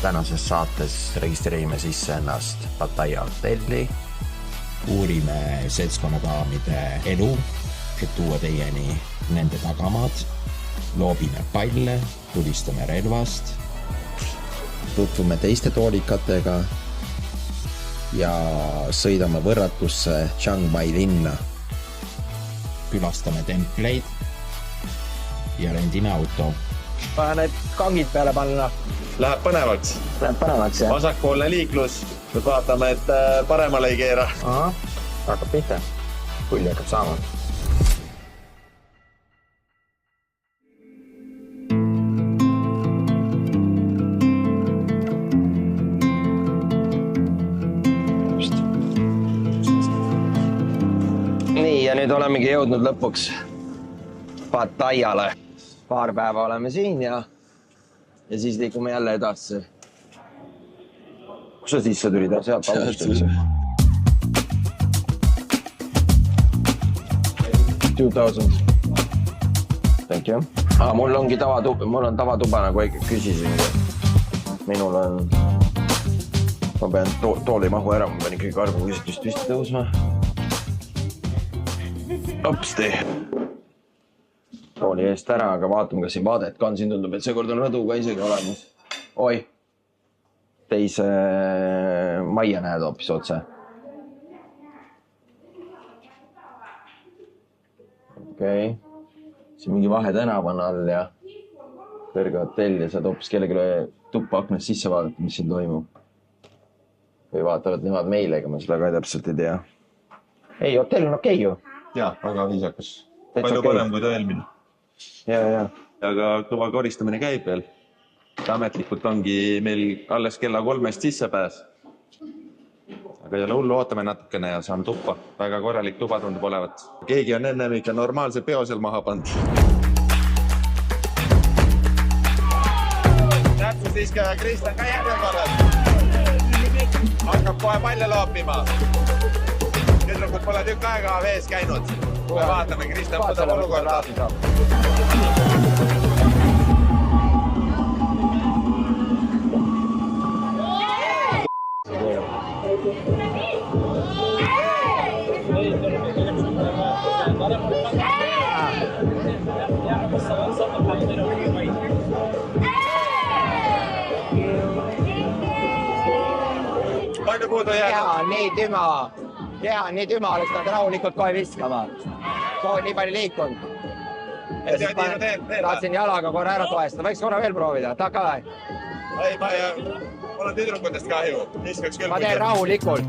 Tänases saates registreerime sisse ennast Pattaya hotelli. Uurime seltskonnadaamide elu, et tuua teieni nende tagamaad. Loobime palle, tulistame relvast. Tutvume teiste toolikatega ja sõidame võrratusse Chiang Mai linna. Külastame templeid ja rendime auto. Vaja need kangid peale panna. Läheb põnevaks. Jah. Vasakpoolne liiklus. Nüüd vaatame, et paremale ei keera. Aha, hakkab pihta. Pulli hakkab saama. Nii, ja nüüd olemegi jõudnud lõpuks Pattayale. Paar päeva oleme siin ja siis liigume jälle edasi. Kus sa sisse tulid? Sealt alustus. 2000. Thank you. Mul ongi tavatuba, nagu küsisin. Minul on... Ma pean tooli mahu ära, ma pean ikkagi karguküsitust vist tõusma. Opsti. Tooli eest ära, aga vaatame, kas siin vaadet ka on. Siin tundub, et seekord on rõdu ka isegi olemas. Oi! Teise majja näed hoopis otse. Okei. Siin mingi Vahetänav on all ja kõrge hotell ja saad hoopis kellegi tuppa aknast sisse vaadata, mis siin toimub. Või vaatavad nemad meile, ega ma seda ka täpselt ei tea. Ei, hotell on okei ju. Jaa, väga viisakas. Palju parem kui ta eelmine. Ja. Aga kõva koristamine käib veel. Ametlikult ongi meil alles kella 3-st sissepääs. Aga ei ole hullu, ootame natukene ja saan tuppa. Väga korralik tuba tundub olevat. Keegi on ennem ikka normaalse peo seal maha pand. Täpselt siis ka Kristjan ka järjekorras. Hakkab kohe palle loopima. Tüdrukud pole tükk aega vees käinud. Vaatame, Kristjan võtab olukorda. Palju puudu jäänud? Keha nii tüma, oleks nad rahulikult kohe viskama. Kohe nii palju liikunud. Tahtsin jalaga korra ära toestada. Võiks korra veel proovida. Taka või? Ei, ma olen tüdrukutest kahju. Viskaks küll. Ma teen rahulikult.